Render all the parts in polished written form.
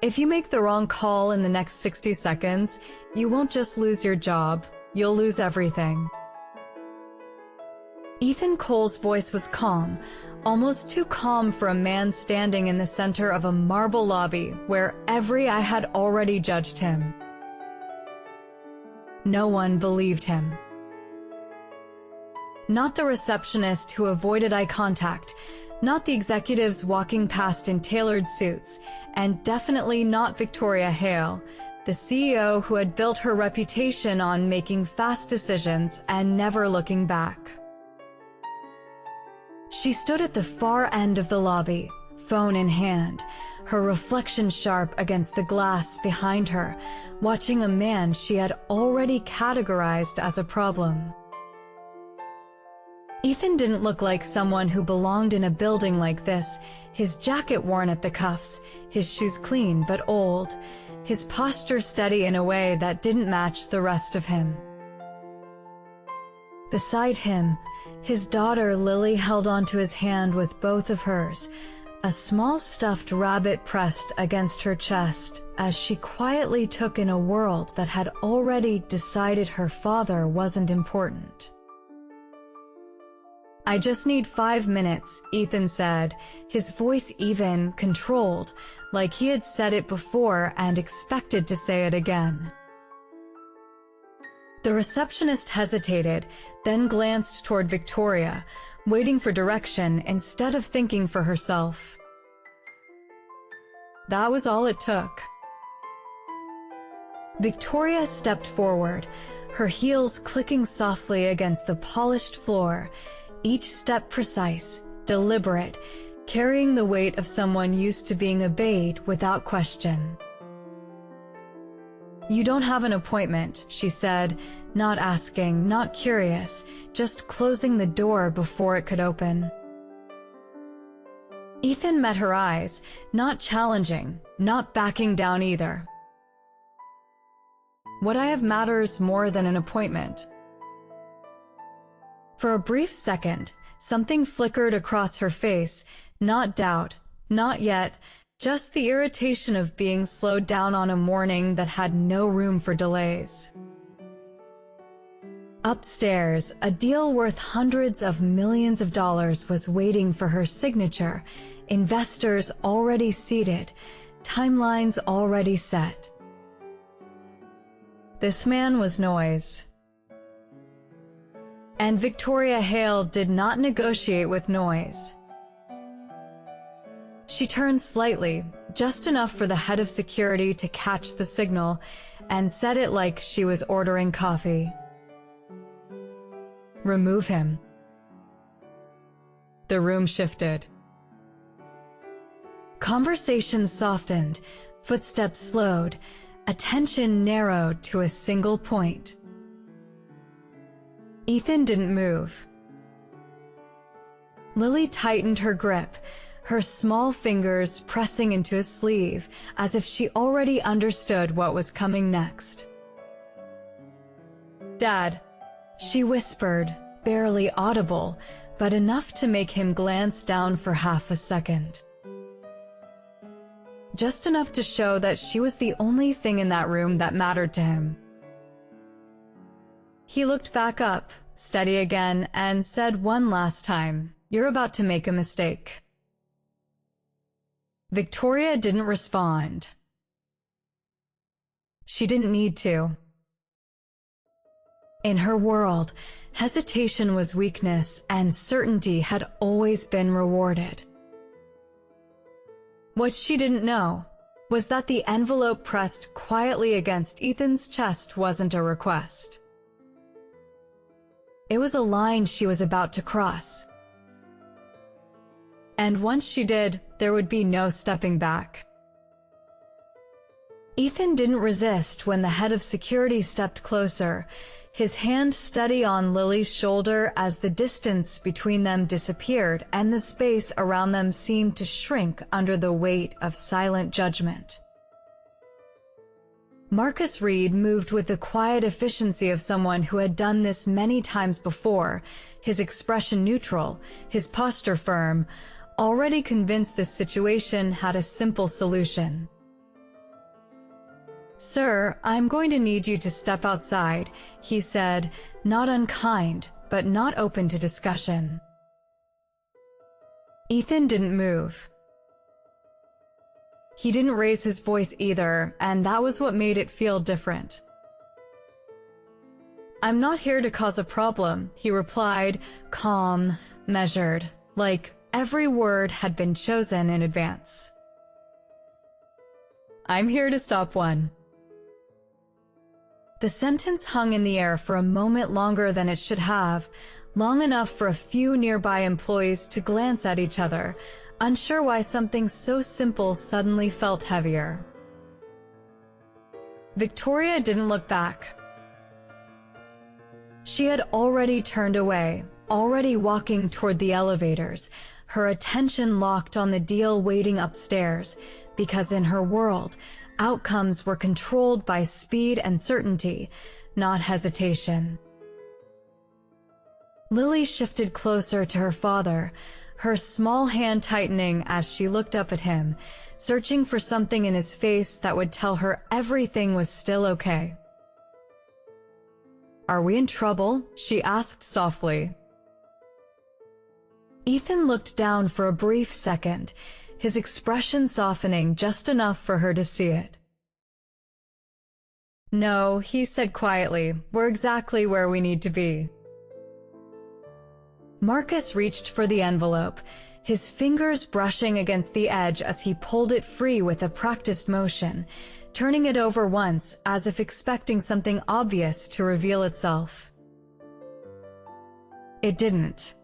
If you make the wrong call in the next 60 seconds, you won't just lose your job, you'll lose everything. Ethan Cole's voice was calm, almost too calm for a man standing in the center of a marble lobby where every eye had already judged him. No one believed him. Not the receptionist who avoided eye contact, not the executives walking past in tailored suits, and definitely not Victoria Hale, the CEO who had built her reputation on making fast decisions and never looking back. She stood at the far end of the lobby, phone in hand, her reflection sharp against the glass behind her, watching a man she had already categorized as a problem. Ethan didn't look like someone who belonged in a building like this, his jacket worn at the cuffs, his shoes clean but old, his posture steady in a way that didn't match the rest of him. Beside him, his daughter Lily held onto his hand with both of hers, a small stuffed rabbit pressed against her chest as she quietly took in a world that had already decided her father wasn't important. "I just need 5 minutes," Ethan said, his voice even, controlled, like he had said it before and expected to say it again. The receptionist hesitated, then glanced toward Victoria, waiting for direction instead of thinking for herself. That was all it took. Victoria stepped forward, her heels clicking softly against the polished floor, each step precise, deliberate, carrying the weight of someone used to being obeyed without question. "You don't have an appointment," she said, not asking, not curious, just closing the door before it could open. Ethan met her eyes, not challenging, not backing down either. "What I have matters more than an appointment." For a brief second, something flickered across her face, not doubt, not yet, just the irritation of being slowed down on a morning that had no room for delays. Upstairs, a deal worth hundreds of millions of dollars was waiting for her signature, investors already seated, timelines already set. This man was noise. And Victoria Hale did not negotiate with noise. She turned slightly, just enough for the head of security to catch the signal, and said it like she was ordering coffee. "Remove him." The room shifted. Conversation softened, footsteps slowed, attention narrowed to a single point. Ethan didn't move. Lily tightened her grip, her small fingers pressing into his sleeve as if she already understood what was coming next. "Dad," she whispered, barely audible, but enough to make him glance down for half a second. Just enough to show that she was the only thing in that room that mattered to him. He looked back up, steady again, and said one last time, "You're about to make a mistake." Victoria didn't respond. She didn't need to. In her world, hesitation was weakness and certainty had always been rewarded. What she didn't know was that the envelope pressed quietly against Ethan's chest wasn't a request. It was a line she was about to cross. And once she did, there would be no stepping back. Ethan didn't resist when the head of security stepped closer, his hand steady on Lily's shoulder as the distance between them disappeared and the space around them seemed to shrink under the weight of silent judgment. Marcus Reed moved with the quiet efficiency of someone who had done this many times before, his expression neutral, his posture firm, already convinced this situation had a simple solution. "Sir, I'm going to need you to step outside," he said, not unkind, but not open to discussion. Ethan didn't move. He didn't raise his voice either, and that was what made it feel different. "I'm not here to cause a problem," he replied, calm, measured, like every word had been chosen in advance. "I'm here to stop one." The sentence hung in the air for a moment longer than it should have, long enough for a few nearby employees to glance at each other, unsure why something so simple suddenly felt heavier. Victoria didn't look back. She had already turned away, already walking toward the elevators, her attention locked on the deal waiting upstairs, because in her world, outcomes were controlled by speed and certainty, not hesitation. Lily shifted closer to her father, her small hand tightening as she looked up at him, searching for something in his face that would tell her everything was still okay. "Are we in trouble?" she asked softly. Ethan looked down for a brief second, his expression softening just enough for her to see it. "No," he said quietly, "we're exactly where we need to be." Marcus reached for the envelope, his fingers brushing against the edge as he pulled it free with a practiced motion, turning it over once as if expecting something obvious to reveal itself. It didn't.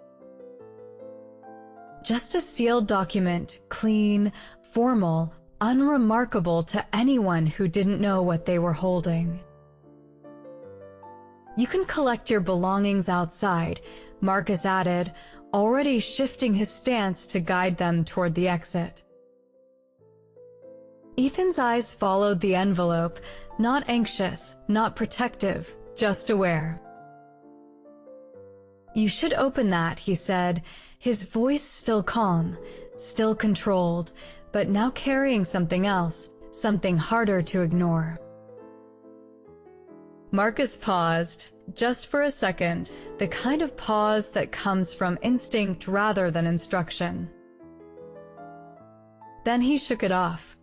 Just a sealed document, clean, formal, unremarkable to anyone who didn't know what they were holding. "You can collect your belongings outside," Marcus added, already shifting his stance to guide them toward the exit. Ethan's eyes followed the envelope, not anxious, not protective, just aware. "You should open that," he said, his voice still calm, still controlled, but now carrying something else, something harder to ignore. Marcus paused, just for a second, the kind of pause that comes from instinct rather than instruction. Then he shook it off.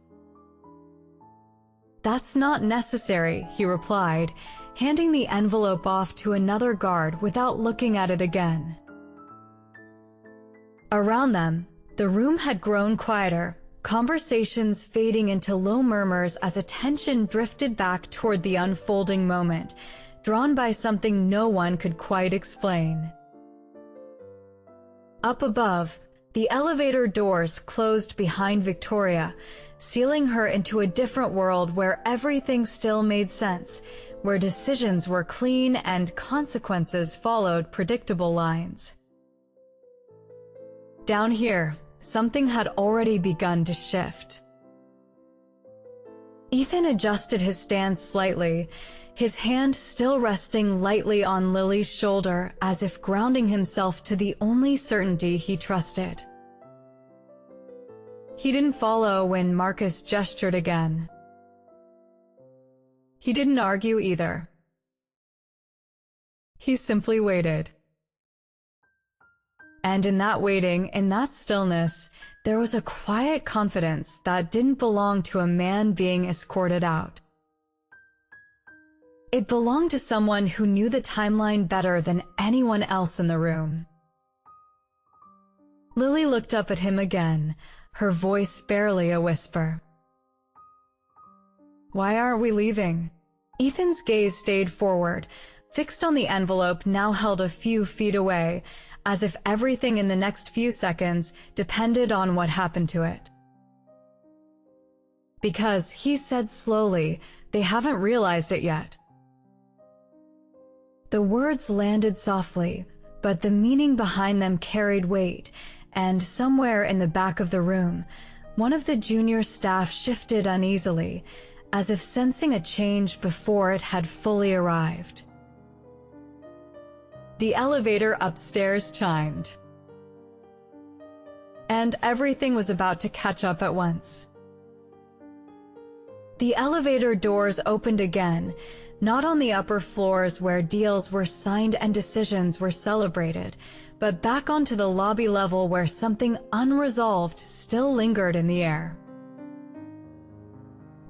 "That's not necessary," he replied, handing the envelope off to another guard without looking at it again. Around them, the room had grown quieter, conversations fading into low murmurs as attention drifted back toward the unfolding moment, drawn by something no one could quite explain. Up above, the elevator doors closed behind Victoria, sealing her into a different world where everything still made sense, where decisions were clean and consequences followed predictable lines. Down here, something had already begun to shift. Ethan adjusted his stance slightly, his hand still resting lightly on Lily's shoulder as if grounding himself to the only certainty he trusted. He didn't follow when Marcus gestured again. He didn't argue either. He simply waited. And in that waiting, in that stillness, there was a quiet confidence that didn't belong to a man being escorted out. It belonged to someone who knew the timeline better than anyone else in the room. Lily looked up at him again, her voice barely a whisper. "Why aren't we leaving?" Ethan's gaze stayed forward, fixed on the envelope now held a few feet away, as if everything in the next few seconds depended on what happened to it. "Because," he said slowly, "they haven't realized it yet." The words landed softly, but the meaning behind them carried weight, and somewhere in the back of the room, one of the junior staff shifted uneasily, as if sensing a change before it had fully arrived. The elevator upstairs chimed. And everything was about to catch up at once. The elevator doors opened again, not on the upper floors where deals were signed and decisions were celebrated, but back onto the lobby level where something unresolved still lingered in the air.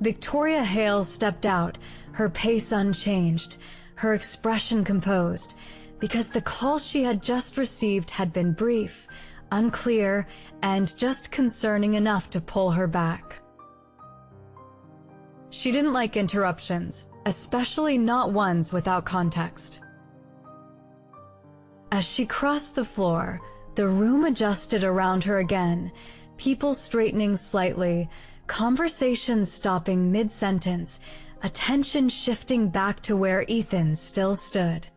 Victoria Hale stepped out, her pace unchanged, her expression composed, because the call she had just received had been brief, unclear, and just concerning enough to pull her back. She didn't like interruptions, especially not ones without context. As she crossed the floor, the room adjusted around her again, people straightening slightly, conversations stopping mid-sentence, attention shifting back to where Ethan still stood.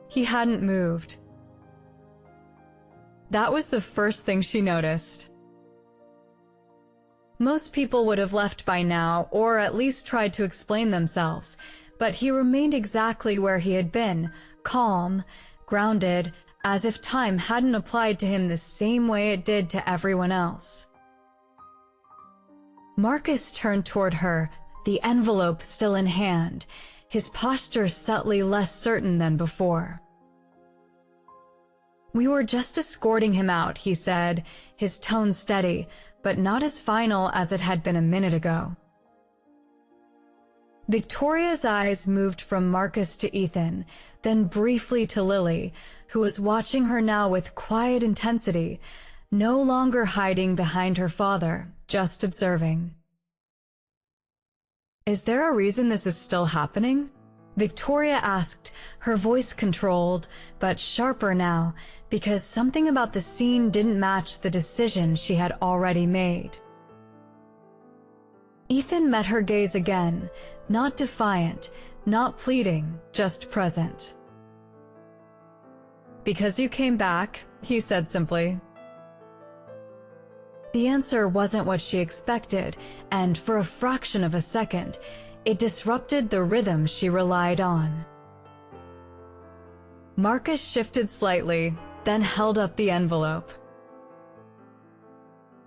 He hadn't moved. That was the first thing she noticed. Most people would have left by now, or at least tried to explain themselves, but he remained exactly where he had been, calm, grounded, as if time hadn't applied to him the same way it did to everyone else. Marcus turned toward her, the envelope still in hand, his posture subtly less certain than before. "We were just escorting him out," he said, his tone steady, but not as final as it had been a minute ago. Victoria's eyes moved from Marcus to Ethan, then briefly to Lily, who was watching her now with quiet intensity, no longer hiding behind her father, just observing. "Is there a reason this is still happening?" Victoria asked, her voice controlled, but sharper now, because something about the scene didn't match the decision she had already made. Ethan met her gaze again, not defiant, not pleading, just present. "Because you came back," he said simply. The answer wasn't what she expected, and for a fraction of a second, it disrupted the rhythm she relied on. Marcus shifted slightly, then held up the envelope.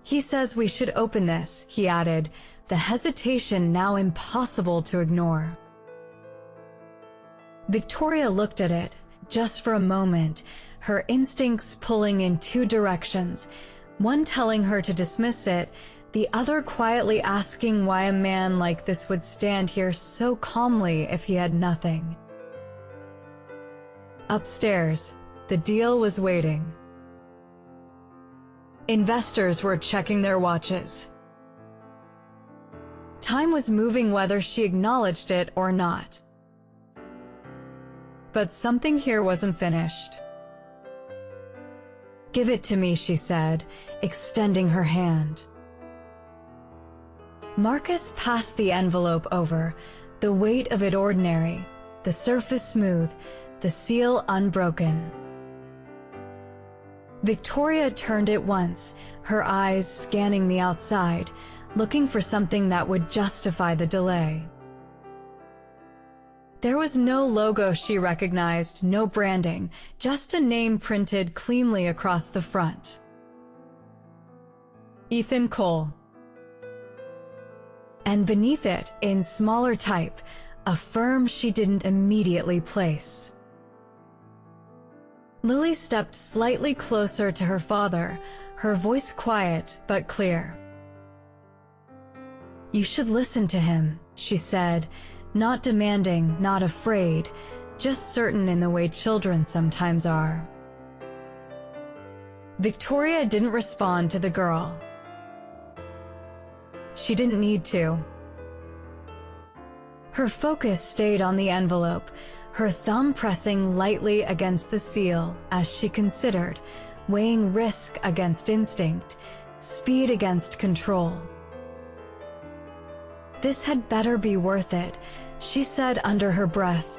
"He says we should open this," he added, the hesitation now impossible to ignore. Victoria looked at it, just for a moment, her instincts pulling in two directions, one telling her to dismiss it, the other quietly asking why a man like this would stand here so calmly if he had nothing. Upstairs, the deal was waiting. Investors were checking their watches. Time was moving whether she acknowledged it or not. But something here wasn't finished. "Give it to me," she said, extending her hand. Marcus passed the envelope over, the weight of it ordinary, the surface smooth, the seal unbroken. Victoria turned it once, her eyes scanning the outside, looking for something that would justify the delay. There was no logo she recognized, no branding, just a name printed cleanly across the front. Ethan Cole. And beneath it, in smaller type, a firm she didn't immediately place. Lily stepped slightly closer to her father, her voice quiet but clear. "You should listen to him," she said, not demanding, not afraid, just certain in the way children sometimes are. Victoria didn't respond to the girl. She didn't need to. Her focus stayed on the envelope, her thumb pressing lightly against the seal as she considered, weighing risk against instinct, speed against control. "This had better be worth it," she said under her breath,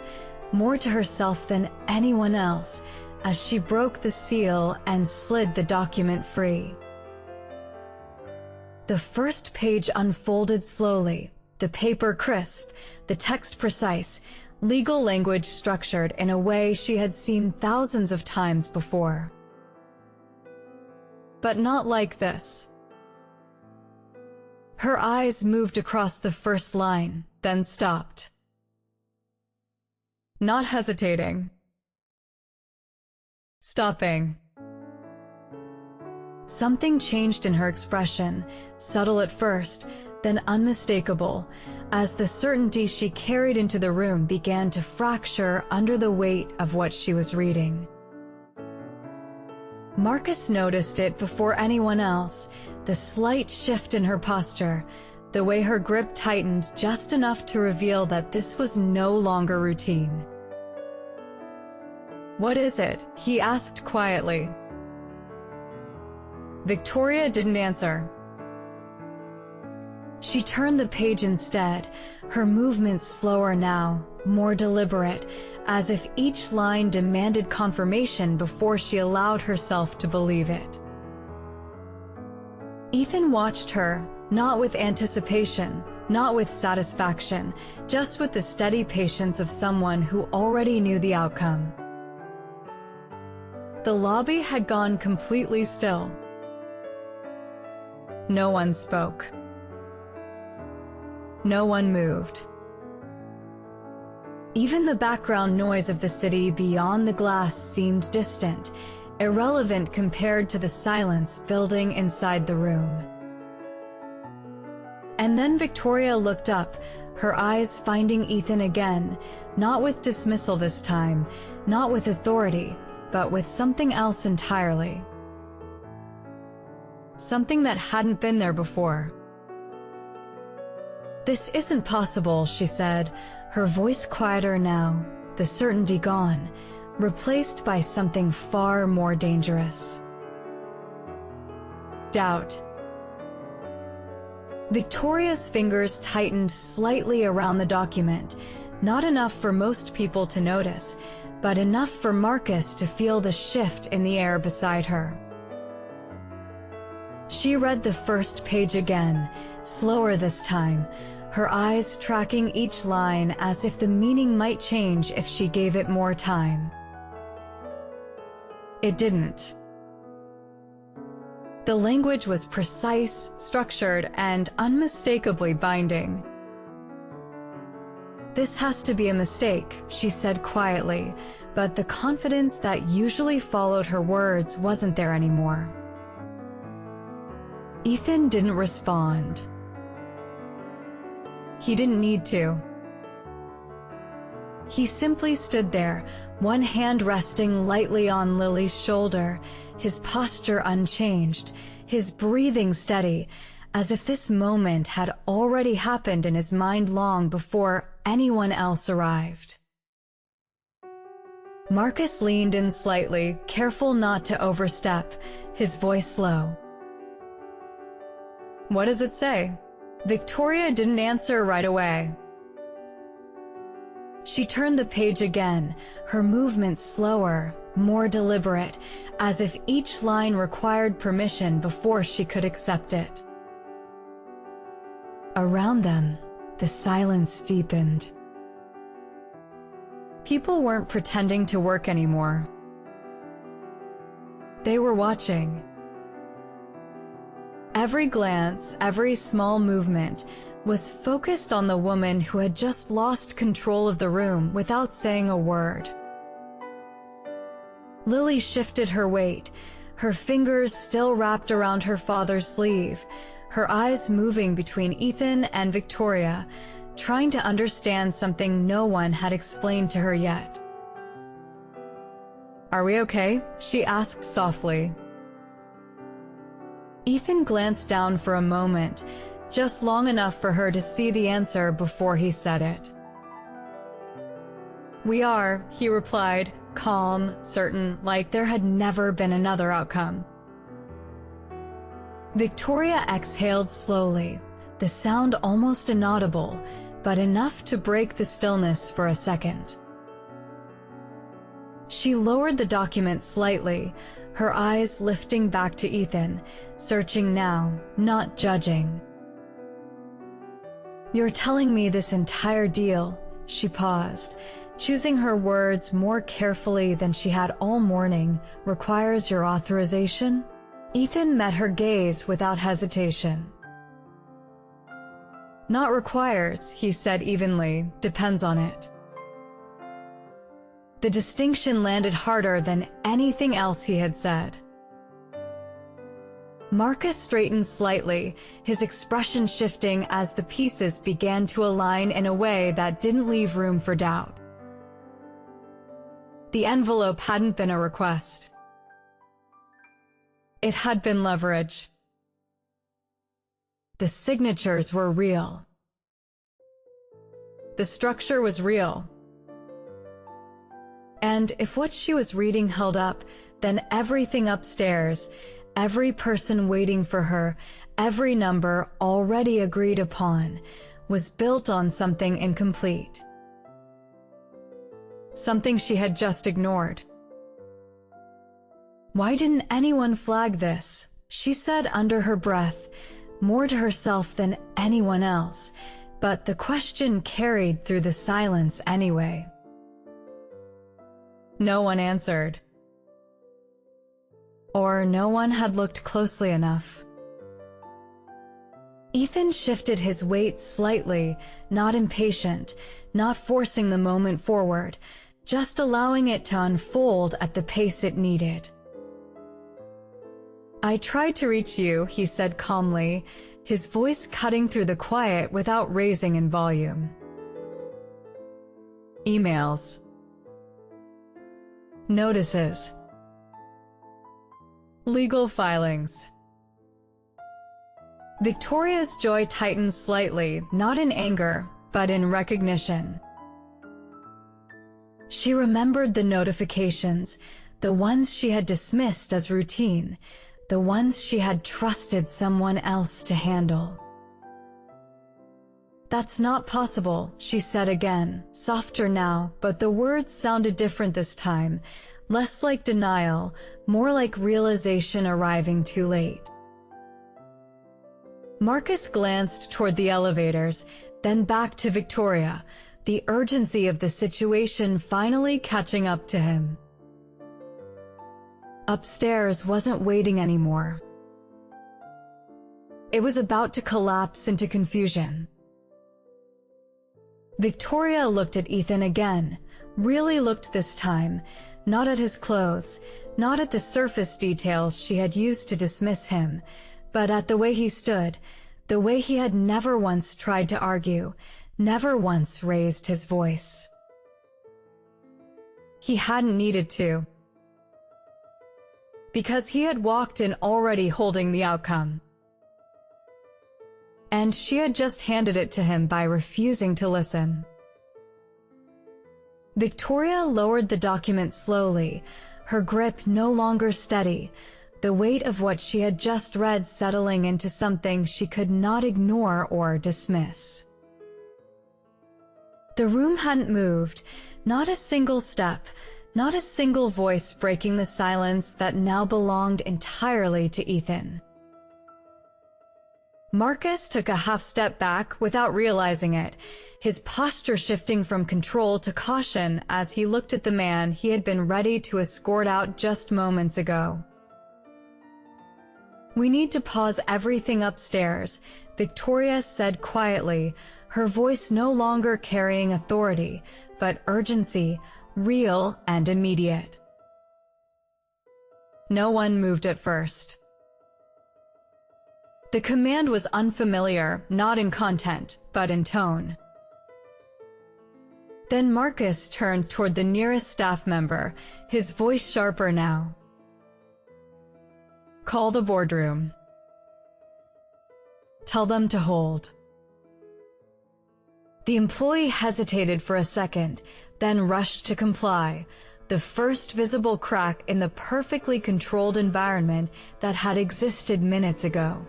more to herself than anyone else, as she broke the seal and slid the document free. The first page unfolded slowly, the paper crisp, the text precise, legal language structured in a way she had seen thousands of times before. But not like this. Her eyes moved across the first line, then stopped. Not hesitating. Stopping. Something changed in her expression, subtle at first, then unmistakable, as the certainty she carried into the room began to fracture under the weight of what she was reading. Marcus noticed it before anyone else, the slight shift in her posture, the way her grip tightened just enough to reveal that this was no longer routine. "What is it?" he asked quietly. Victoria didn't answer. She turned the page instead, her movements slower now, more deliberate, as if each line demanded confirmation before she allowed herself to believe it. Ethan watched her, not with anticipation, not with satisfaction, just with the steady patience of someone who already knew the outcome. The lobby had gone completely still. No one spoke. No one moved. Even the background noise of the city beyond the glass seemed distant, irrelevant compared to the silence building inside the room. And then Victoria looked up, her eyes finding Ethan again, not with dismissal this time, not with authority, but with something else entirely. Something that hadn't been there before. "This isn't possible," she said, her voice quieter now, the certainty gone, replaced by something far more dangerous. Doubt. Victoria's fingers tightened slightly around the document, not enough for most people to notice, but enough for Marcus to feel the shift in the air beside her. She read the first page again, slower this time, her eyes tracking each line as if the meaning might change if she gave it more time. It didn't. The language was precise, structured, and unmistakably binding. "This has to be a mistake," she said quietly, but the confidence that usually followed her words wasn't there anymore. Ethan didn't respond. He didn't need to. He simply stood there, one hand resting lightly on Lily's shoulder, his posture unchanged, his breathing steady, as if this moment had already happened in his mind long before anyone else arrived. Marcus leaned in slightly, careful not to overstep, his voice low. "What does it say?" Victoria didn't answer right away. She turned the page again, her movements slower, more deliberate, as if each line required permission before she could accept it. Around them, the silence deepened. People weren't pretending to work anymore. They were watching. Every glance, every small movement was focused on the woman who had just lost control of the room without saying a word. Lily shifted her weight, her fingers still wrapped around her father's sleeve, her eyes moving between Ethan and Victoria, trying to understand something no one had explained to her yet. "Are we okay?" she asked softly. Ethan glanced down for a moment, just long enough for her to see the answer before he said it. "We are," he replied, calm, certain, like there had never been another outcome. Victoria exhaled slowly, the sound almost inaudible, but enough to break the stillness for a second. She lowered the document slightly, her eyes lifting back to Ethan, searching now, not judging. "You're telling me this entire deal," she paused, choosing her words more carefully than she had all morning, "requires your authorization?" Ethan met her gaze without hesitation. Not requires, he said evenly, depends on it. The distinction landed harder than anything else he had said. Marcus straightened slightly, his expression shifting as the pieces began to align in a way that didn't leave room for doubt. The envelope hadn't been a request. It had been leverage. The signatures were real. The structure was real. And if what she was reading held up, then everything upstairs, every person waiting for her, every number already agreed upon, was built on something incomplete. Something she had just ignored. Why didn't anyone flag this? She said under her breath, more to herself than anyone else, but the question carried through the silence anyway. No one answered. Or no one had looked closely enough. Ethan shifted his weight slightly, not impatient, not forcing the moment forward, just allowing it to unfold at the pace it needed. I tried to reach you, he said calmly, his voice cutting through the quiet without raising in volume. Emails. Notices. Legal filings. Victoria's joy tightened slightly, not in anger, but in recognition. She remembered the notifications, the ones she had dismissed as routine, the ones she had trusted someone else to handle. That's not possible, she said again, softer now, but the words sounded different this time, less like denial, more like realization arriving too late. Marcus glanced toward the elevators, then back to Victoria, the urgency of the situation finally catching up to him. Upstairs wasn't waiting anymore. It was about to collapse into confusion. Victoria looked at Ethan again, really looked this time, not at his clothes, not at the surface details she had used to dismiss him, but at the way he stood, the way he had never once tried to argue, never once raised his voice. He hadn't needed to, because he had walked in already holding the outcome. And she had just handed it to him by refusing to listen. Victoria lowered the document slowly, her grip no longer steady, the weight of what she had just read settling into something she could not ignore or dismiss. The room hadn't moved, not a single step, not a single voice breaking the silence that now belonged entirely to Ethan. Marcus took a half step back without realizing it, his posture shifting from control to caution as he looked at the man he had been ready to escort out just moments ago. "We need to pause everything upstairs," Victoria said quietly, her voice no longer carrying authority, but urgency, real and immediate. No one moved at first. The command was unfamiliar, not in content, but in tone. Then Marcus turned toward the nearest staff member, his voice sharper now. "Call the boardroom. Tell them to hold." The employee hesitated for a second, then rushed to comply, the first visible crack in the perfectly controlled environment that had existed minutes ago.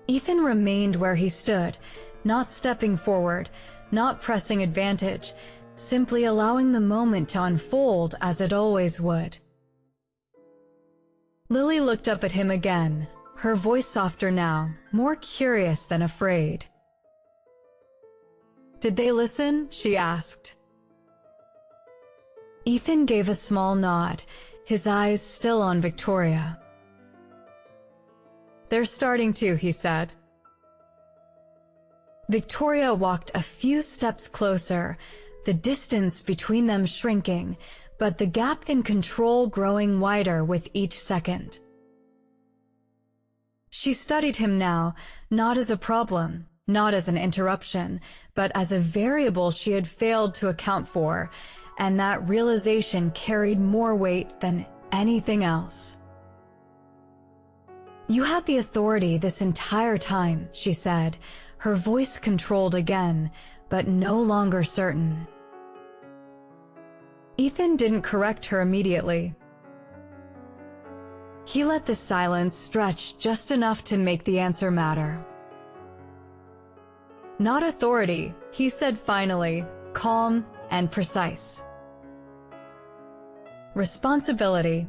Ethan remained where he stood, not stepping forward, not pressing advantage, simply allowing the moment to unfold as it always would. Lily looked up at him again, her voice softer now, more curious than afraid. "Did they listen?" she asked. Ethan gave a small nod, his eyes still on Victoria. "They're starting to," he said. Victoria walked a few steps closer, the distance between them shrinking, but the gap in control growing wider with each second. She studied him now, not as a problem, not as an interruption, but as a variable she had failed to account for, and that realization carried more weight than anything else. "You had the authority this entire time," she said, her voice controlled again, but no longer certain. Ethan didn't correct her immediately. He let the silence stretch just enough to make the answer matter. "Not authority," he said finally, calm and precise. "Responsibility."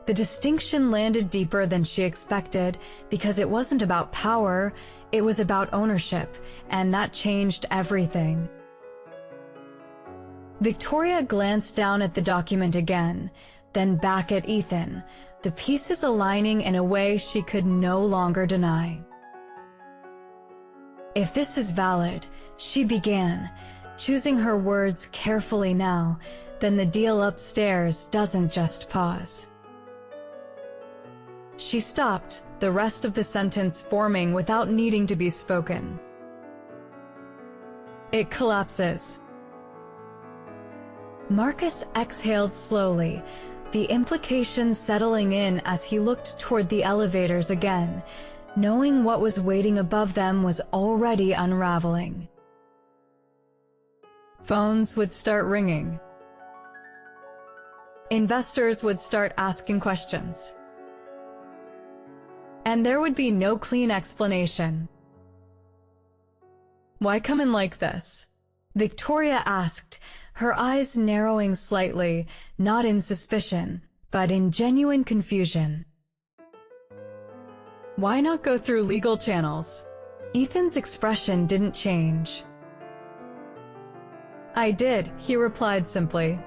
The distinction landed deeper than she expected because it wasn't about power, it was about ownership, and that changed everything. Victoria glanced down at the document again, then back at Ethan, the pieces aligning in a way she could no longer deny. "If this is valid," she began, choosing her words carefully now, "then the deal upstairs doesn't just pause." She stopped, the rest of the sentence forming without needing to be spoken. "It collapses." Marcus exhaled slowly, the implications settling in as he looked toward the elevators again, knowing what was waiting above them was already unraveling. Phones would start ringing. Investors would start asking questions. And there would be no clean explanation. "Why come in like this?" Victoria asked, her eyes narrowing slightly, not in suspicion, but in genuine confusion. "Why not go through legal channels?" Ethan's expression didn't change. "I did," he replied simply.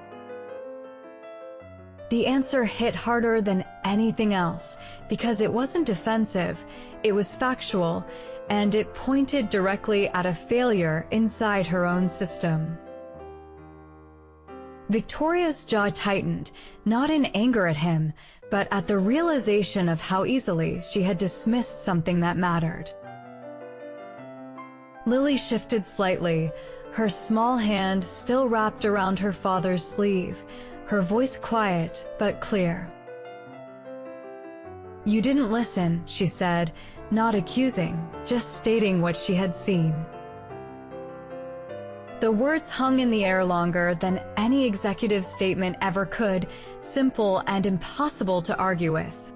The answer hit harder than anything else, because it wasn't defensive, it was factual, and it pointed directly at a failure inside her own system. Victoria's jaw tightened, not in anger at him, but at the realization of how easily she had dismissed something that mattered. Lily shifted slightly, her small hand still wrapped around her father's sleeve, her voice quiet but clear. "You didn't listen," she said, not accusing, just stating what she had seen. The words hung in the air longer than any executive statement ever could, simple and impossible to argue with.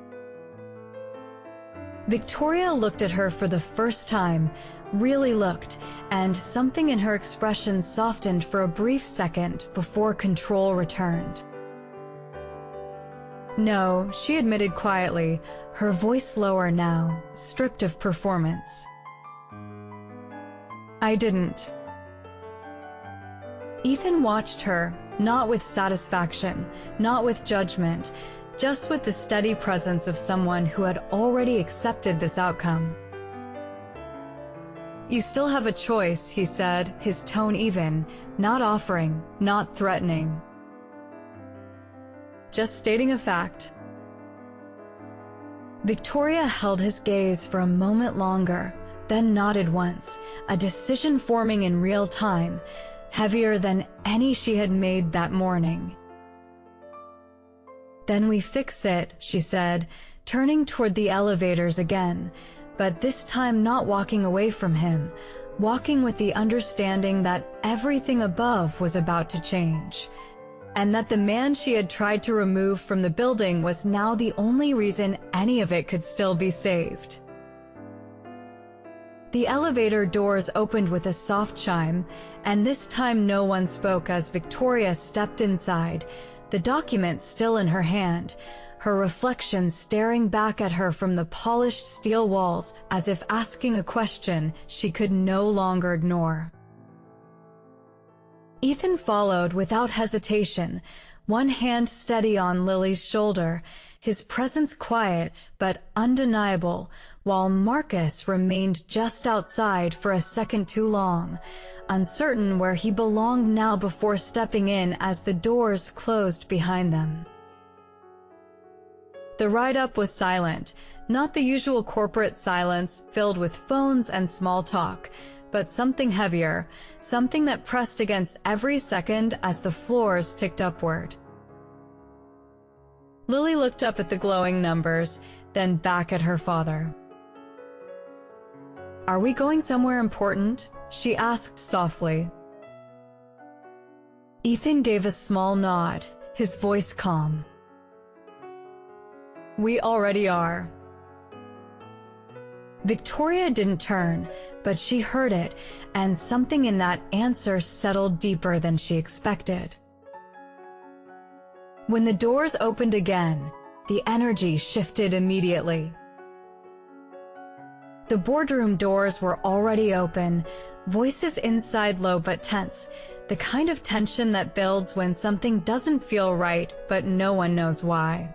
Victoria looked at her for the first time, really looked, and something in her expression softened for a brief second before control returned. "No," she admitted quietly, her voice lower now, stripped of performance. "I didn't." Ethan watched her, not with satisfaction, not with judgment, just with the steady presence of someone who had already accepted this outcome. "You still have a choice," he said, his tone even, not offering, not threatening. "Just stating a fact." Victoria held his gaze for a moment longer, then nodded once, a decision forming in real time, heavier than any she had made that morning. "Then we fix it," she said, turning toward the elevators again, but this time not walking away from him, walking with the understanding that everything above was about to change, and that the man she had tried to remove from the building was now the only reason any of it could still be saved. The elevator doors opened with a soft chime, and this time no one spoke as Victoria stepped inside, the document still in her hand, her reflection staring back at her from the polished steel walls as if asking a question she could no longer ignore. Ethan followed without hesitation, one hand steady on Lily's shoulder, his presence quiet but undeniable, while Marcus remained just outside for a second too long, uncertain where he belonged now before stepping in as the doors closed behind them. The ride-up was silent, not the usual corporate silence filled with phones and small talk, but something heavier, something that pressed against every second as the floors ticked upward. Lily looked up at the glowing numbers, then back at her father. "Are we going somewhere important?" she asked softly. Ethan gave a small nod, his voice calm. "We already are." Victoria didn't turn, but she heard it, and something in that answer settled deeper than she expected. When the doors opened again, the energy shifted immediately. The boardroom doors were already open, voices inside low but tense, the kind of tension that builds when something doesn't feel right but no one knows why.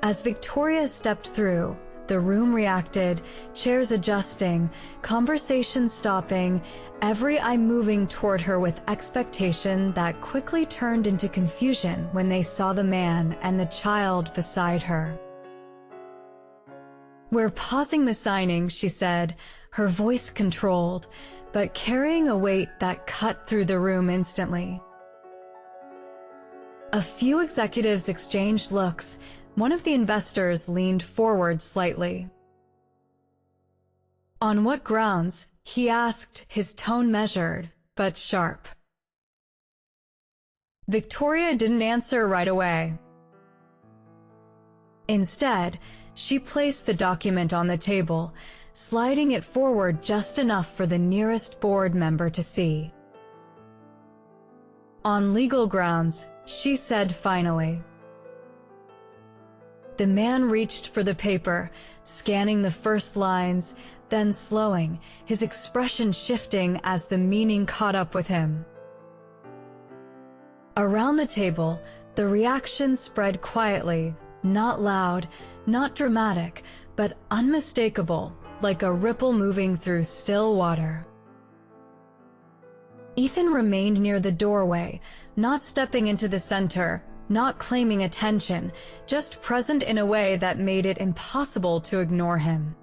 As Victoria stepped through, the room reacted, chairs adjusting, conversation stopping, every eye moving toward her with expectation that quickly turned into confusion when they saw the man and the child beside her. "We're pausing the signing," she said, her voice controlled, but carrying a weight that cut through the room instantly. A few executives exchanged looks. One of the investors leaned forward slightly. "On what grounds?" he asked, his tone measured, but sharp. Victoria didn't answer right away. Instead, she placed the document on the table, sliding it forward just enough for the nearest board member to see. "On legal grounds," she said finally. The man reached for the paper, scanning the first lines, then slowing, his expression shifting as the meaning caught up with him. Around the table, the reaction spread quietly, not loud, not dramatic, but unmistakable, like a ripple moving through still water. Ethan remained near the doorway, not stepping into the center, not claiming attention, just present in a way that made it impossible to ignore him.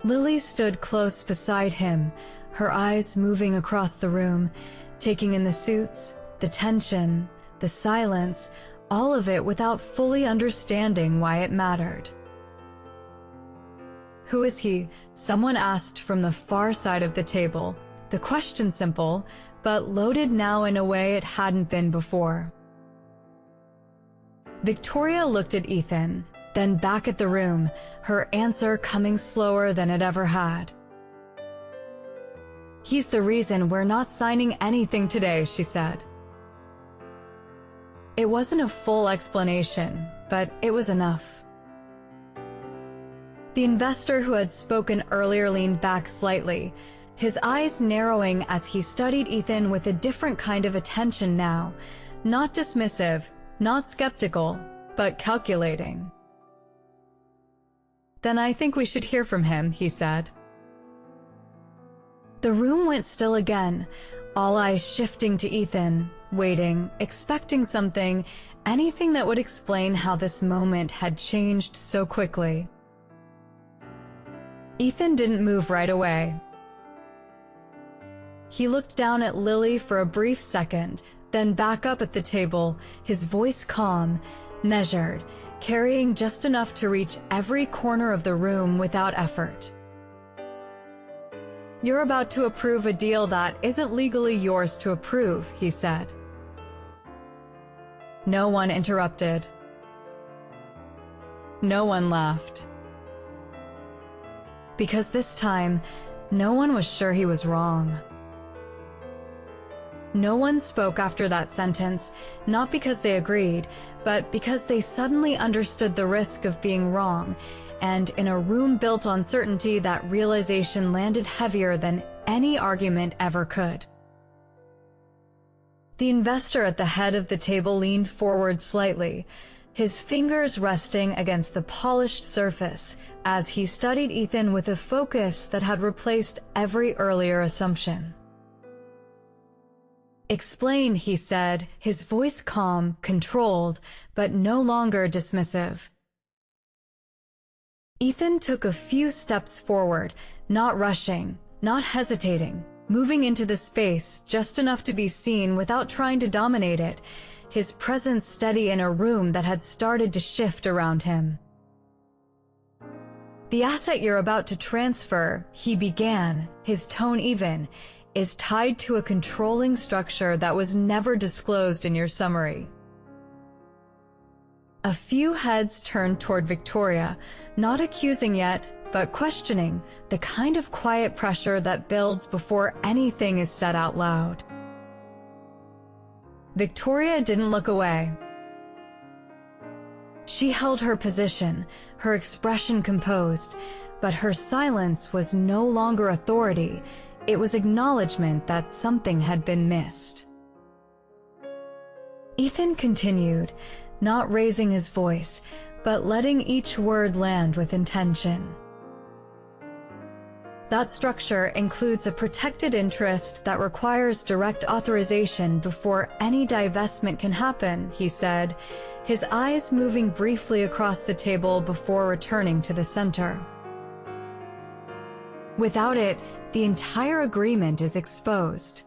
Lily stood close beside him, her eyes moving across the room, taking in the suits, the tension, the silence, all of it without fully understanding why it mattered. "Who is he?" someone asked from the far side of the table, the question simple, but loaded now in a way it hadn't been before. Victoria looked at Ethan, then back at the room, her answer coming slower than it ever had. "He's the reason we're not signing anything today," she said. It wasn't a full explanation, but it was enough. The investor who had spoken earlier leaned back slightly, his eyes narrowing as he studied Ethan with a different kind of attention now, not dismissive, not skeptical, but calculating. "Then I think we should hear from him," he said. The room went still again, all eyes shifting to Ethan, waiting, expecting something, anything that would explain how this moment had changed so quickly. Ethan didn't move right away. He looked down at Lily for a brief second, then back up at the table, his voice calm, measured, carrying just enough to reach every corner of the room without effort. "You're about to approve a deal that isn't legally yours to approve," he said. No one interrupted. No one laughed. Because this time, no one was sure he was wrong. No one spoke after that sentence, not because they agreed, but because they suddenly understood the risk of being wrong, and in a room built on certainty, that realization landed heavier than any argument ever could. The investor at the head of the table leaned forward slightly, his fingers resting against the polished surface as he studied Ethan with a focus that had replaced every earlier assumption. "Explain," he said, his voice calm, controlled, but no longer dismissive. Ethan took a few steps forward, not rushing, not hesitating, moving into the space just enough to be seen without trying to dominate it, his presence steady in a room that had started to shift around him. "The asset you're about to transfer," he began, his tone even, "is tied to a controlling structure that was never disclosed in your summary." A few heads turned toward Victoria, not accusing yet, but questioning, the kind of quiet pressure that builds before anything is said out loud. Victoria didn't look away. She held her position, her expression composed, but her silence was no longer authority. It was acknowledgement that something had been missed. Ethan continued, not raising his voice, but letting each word land with intention. "That structure includes a protected interest that requires direct authorization before any divestment can happen," he said, his eyes moving briefly across the table before returning to the center. "Without it, the entire agreement is exposed."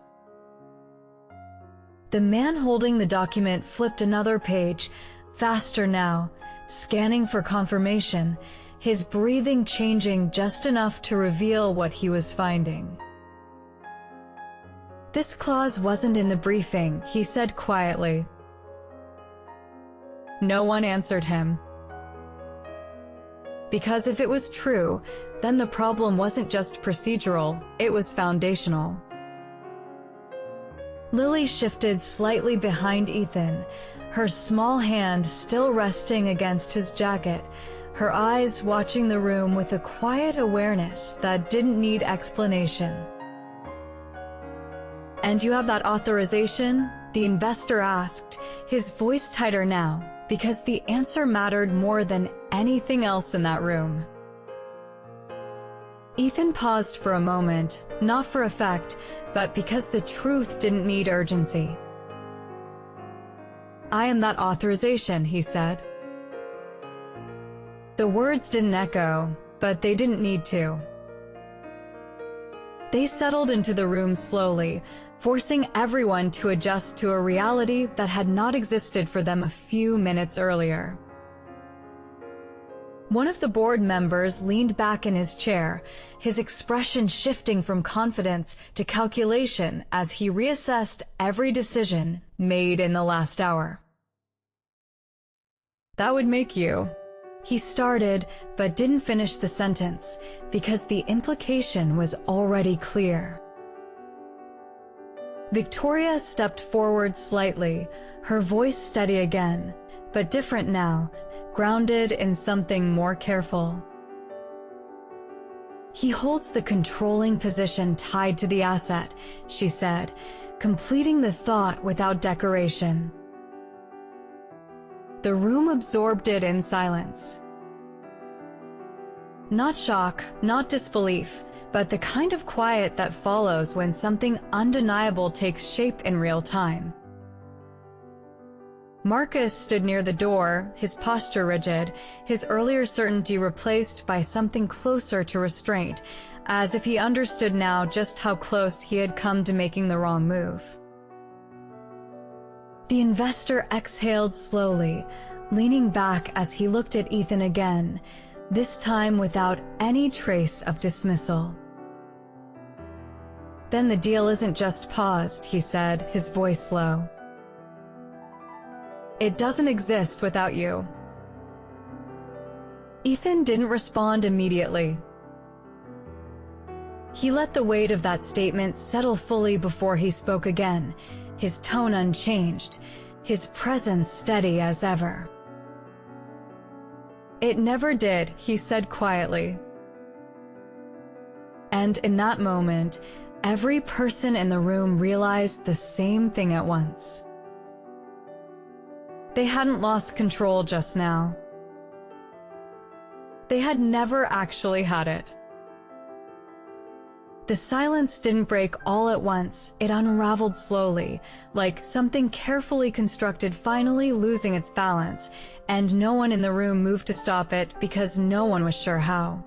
The man holding the document flipped another page, faster now, scanning for confirmation, his breathing changing just enough to reveal what he was finding. "This clause wasn't in the briefing," he said quietly. No one answered him. Because if it was true, then the problem wasn't just procedural, it was foundational. Lily shifted slightly behind Ethan, her small hand still resting against his jacket, her eyes watching the room with a quiet awareness that didn't need explanation. "And you have that authorization?" the investor asked, his voice tighter now, because the answer mattered more than anything else in that room. Ethan paused for a moment, not for effect, but because the truth didn't need urgency. "I am that authorization," he said. The words didn't echo, but they didn't need to. They settled into the room slowly, forcing everyone to adjust to a reality that had not existed for them a few minutes earlier. One of the board members leaned back in his chair, his expression shifting from confidence to calculation as he reassessed every decision made in the last hour. "That would make you," he started, but didn't finish the sentence, because the implication was already clear. Victoria stepped forward slightly, her voice steady again, but different now, grounded in something more careful. "He holds the controlling position tied to the asset," she said, completing the thought without decoration. The room absorbed it in silence. Not shock, not disbelief, but the kind of quiet that follows when something undeniable takes shape in real time. Marcus stood near the door, his posture rigid, his earlier certainty replaced by something closer to restraint, as if he understood now just how close he had come to making the wrong move. The investor exhaled slowly, leaning back as he looked at Ethan again, this time without any trace of dismissal. "Then the deal isn't just paused," he said, his voice low. "It doesn't exist without you." Ethan didn't respond immediately. He let the weight of that statement settle fully before he spoke again, his tone unchanged, his presence steady as ever. "It never did," he said quietly. And in that moment, every person in the room realized the same thing at once. They hadn't lost control just now. They had never actually had it. The silence didn't break all at once. It unraveled slowly, like something carefully constructed finally losing its balance, and no one in the room moved to stop it because no one was sure how.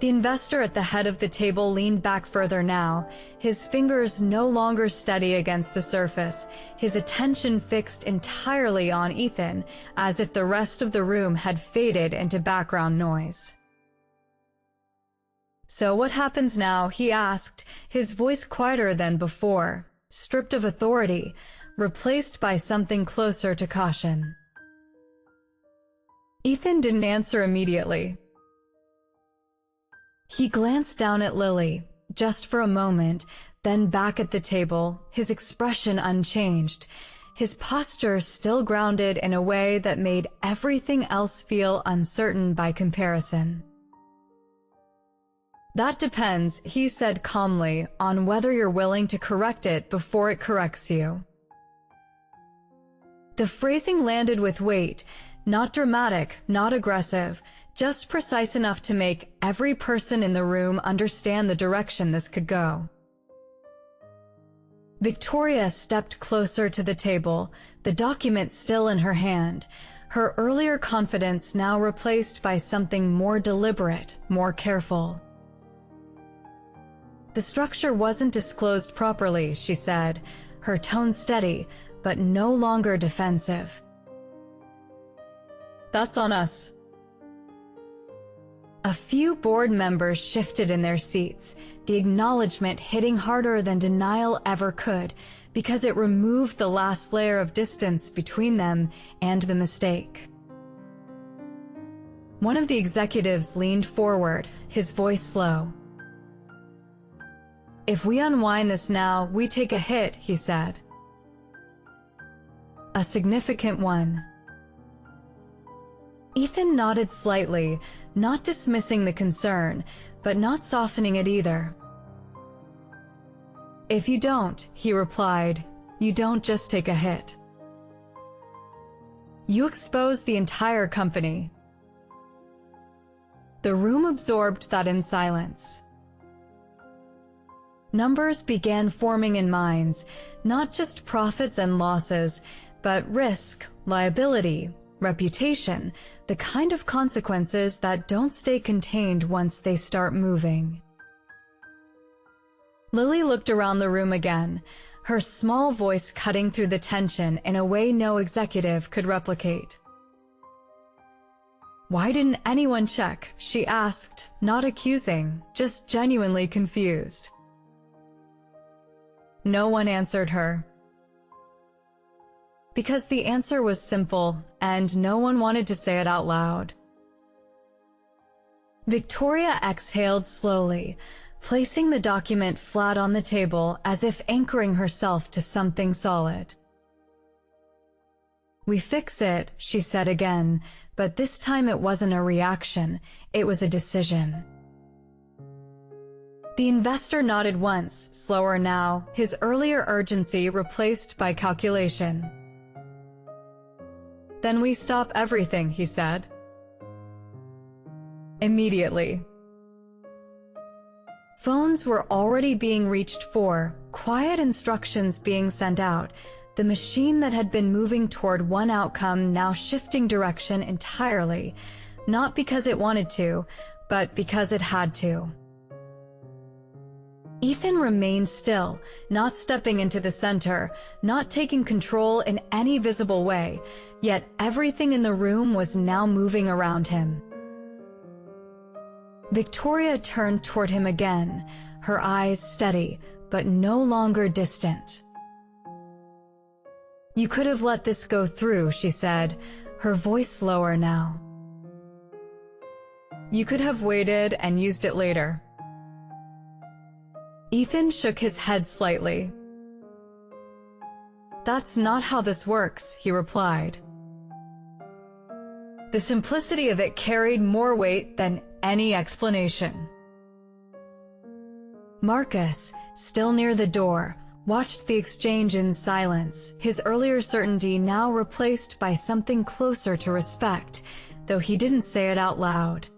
The investor at the head of the table leaned back further now, his fingers no longer steady against the surface, his attention fixed entirely on Ethan, as if the rest of the room had faded into background noise. "So what happens now?" he asked, his voice quieter than before, stripped of authority, replaced by something closer to caution. Ethan didn't answer immediately. He glanced down at Lily, just for a moment, then back at the table, his expression unchanged, his posture still grounded in a way that made everything else feel uncertain by comparison. "That depends," he said calmly, "on whether you're willing to correct it before it corrects you." The phrasing landed with weight, not dramatic, not aggressive, just precise enough to make every person in the room understand the direction this could go. Victoria stepped closer to the table, the document still in her hand, her earlier confidence now replaced by something more deliberate, more careful. "The structure wasn't disclosed properly," she said, her tone steady, but no longer defensive. "That's on us." A few board members shifted in their seats, the acknowledgement hitting harder than denial ever could, because it removed the last layer of distance between them and the mistake. One of the executives leaned forward, his voice slow. "If we unwind this now, we take a hit," he said. "A significant one." Ethan nodded slightly, not dismissing the concern, but not softening it either. "If you don't," he replied, "you don't just take a hit. You expose the entire company." The room absorbed that in silence. Numbers began forming in minds, not just profits and losses, but risk, liability, reputation, the kind of consequences that don't stay contained once they start moving. Lily looked around the room again, her small voice cutting through the tension in a way no executive could replicate. "Why didn't anyone check?" she asked, not accusing, just genuinely confused. No one answered her. Because the answer was simple, and no one wanted to say it out loud. Victoria exhaled slowly, placing the document flat on the table as if anchoring herself to something solid. "We fix it," she said again, but this time it wasn't a reaction, it was a decision. The investor nodded once, slower now, his earlier urgency replaced by calculation. "Then we stop everything," he said. Immediately. Phones were already being reached for, quiet instructions being sent out, the machine that had been moving toward one outcome now shifting direction entirely, not because it wanted to, but because it had to. Ethan remained still, not stepping into the center, not taking control in any visible way, yet everything in the room was now moving around him. Victoria turned toward him again, her eyes steady, but no longer distant. "You could have let this go through," she said, her voice lower now. "You could have waited and used it later." Ethan shook his head slightly. "That's not how this works," he replied. The simplicity of it carried more weight than any explanation. Marcus, still near the door, watched the exchange in silence, his earlier certainty now replaced by something closer to respect, though he didn't say it out loud.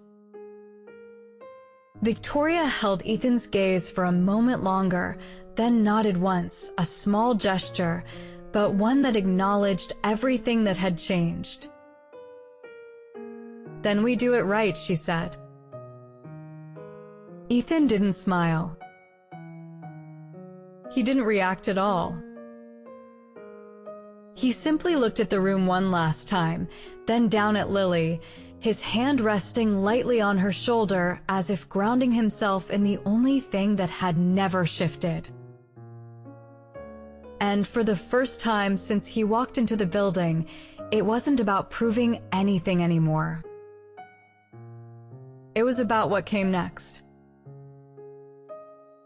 Victoria held Ethan's gaze for a moment longer, then nodded once, a small gesture, but one that acknowledged everything that had changed. "Then we do it right," she said. Ethan didn't smile. He didn't react at all. He simply looked at the room one last time, then down at Lily, his hand resting lightly on her shoulder as if grounding himself in the only thing that had never shifted. And for the first time since he walked into the building, it wasn't about proving anything anymore. It was about what came next.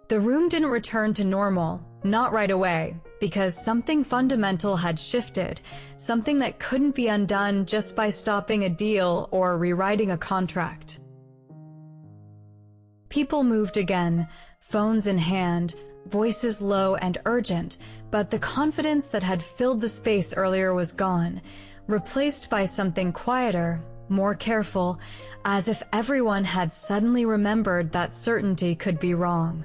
The room didn't return to normal, not right away, because something fundamental had shifted, something that couldn't be undone just by stopping a deal or rewriting a contract. People moved again, phones in hand, voices low and urgent, but the confidence that had filled the space earlier was gone, replaced by something quieter, more careful, as if everyone had suddenly remembered that certainty could be wrong.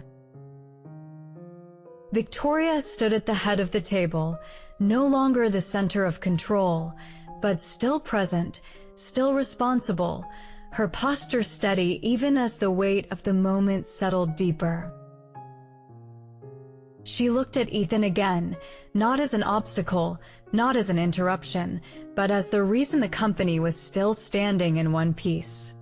Victoria stood at the head of the table, no longer the center of control, but still present, still responsible, her posture steady even as the weight of the moment settled deeper. She looked at Ethan again, not as an obstacle, not as an interruption, but as the reason the company was still standing in one piece.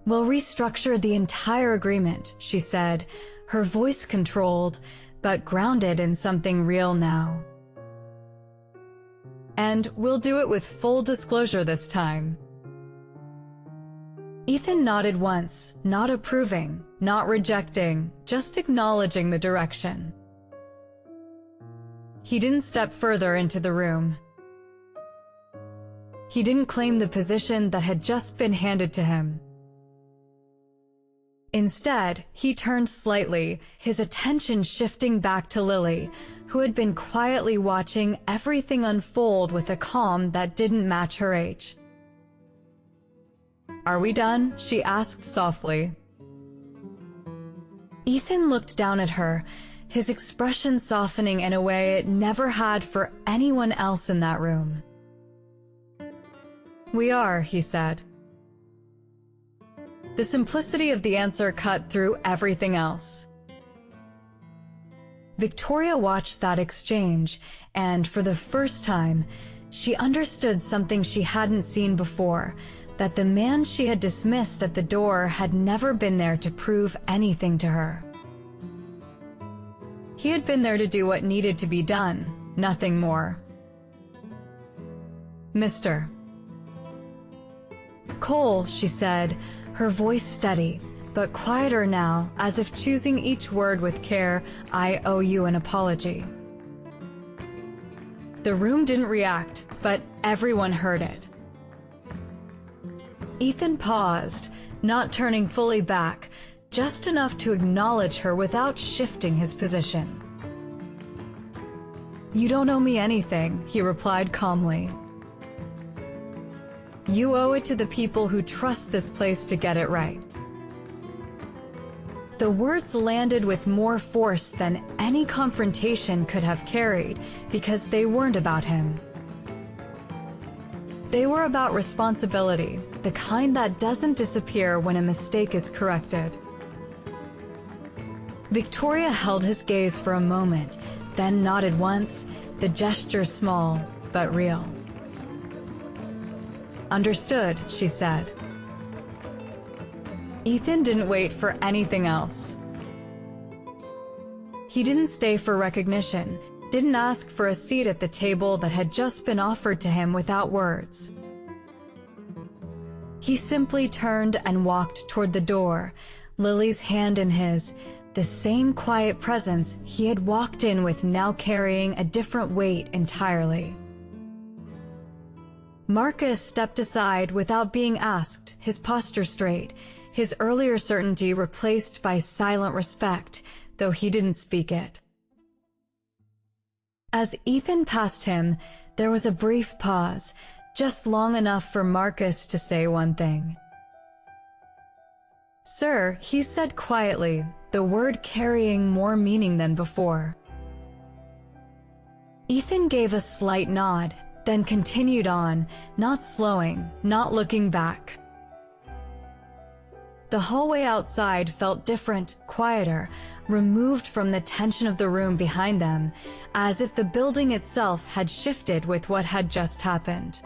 "We'll restructure the entire agreement," she said, her voice controlled, but grounded in something real now. "And we'll do it with full disclosure this time." Ethan nodded once, not approving, not rejecting, just acknowledging the direction. He didn't step further into the room. He didn't claim the position that had just been handed to him. Instead, he turned slightly, his attention shifting back to Lily, who had been quietly watching everything unfold with a calm that didn't match her age. "Are we done?" she asked softly. Ethan looked down at her, his expression softening in a way it never had for anyone else in that room. "We are," he said. The simplicity of the answer cut through everything else. Victoria watched that exchange, and for the first time, she understood something she hadn't seen before, that the man she had dismissed at the door had never been there to prove anything to her. He had been there to do what needed to be done, nothing more. "Mr. Cole," she said, her voice steady, but quieter now, as if choosing each word with care. "I owe you an apology." The room didn't react, but everyone heard it. Ethan paused, not turning fully back, just enough to acknowledge her without shifting his position. "You don't owe me anything," he replied calmly. "You owe it to the people who trust this place to get it right." The words landed with more force than any confrontation could have carried, because they weren't about him. They were about responsibility, the kind that doesn't disappear when a mistake is corrected. Victoria held his gaze for a moment, then nodded once, the gesture small but real. "Understood," she said. Ethan didn't wait for anything else. He didn't stay for recognition, didn't ask for a seat at the table that had just been offered to him without words. He simply turned and walked toward the door, Lily's hand in his, the same quiet presence he had walked in with now carrying a different weight entirely. Marcus stepped aside without being asked, his posture straight, his earlier certainty replaced by silent respect, though he didn't speak it. As Ethan passed him, there was a brief pause, just long enough for Marcus to say one thing. "Sir," he said quietly, the word carrying more meaning than before. Ethan gave a slight nod, then continued on, not slowing, not looking back. The hallway outside felt different, quieter, removed from the tension of the room behind them, as if the building itself had shifted with what had just happened.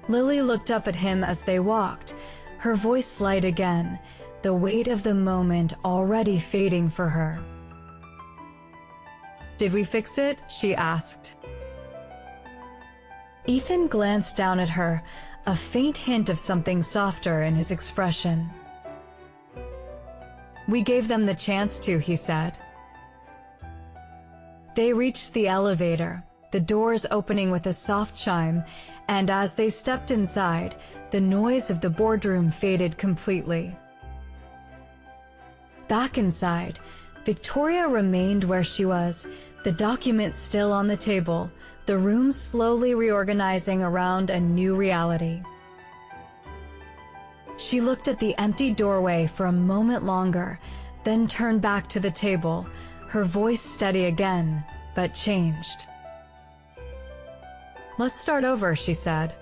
Lily looked up at him as they walked, her voice light again, the weight of the moment already fading for her. "Did we fix it?" she asked. Ethan glanced down at her, a faint hint of something softer in his expression. "We gave them the chance to," he said. They reached the elevator, the doors opening with a soft chime, and as they stepped inside, the noise of the boardroom faded completely. Back inside, Victoria remained where she was, the document still on the table, the room slowly reorganizing around a new reality. She looked at the empty doorway for a moment longer, then turned back to the table, her voice steady again, but changed. "Let's start over," she said.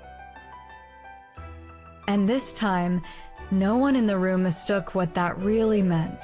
And this time, no one in the room mistook what that really meant.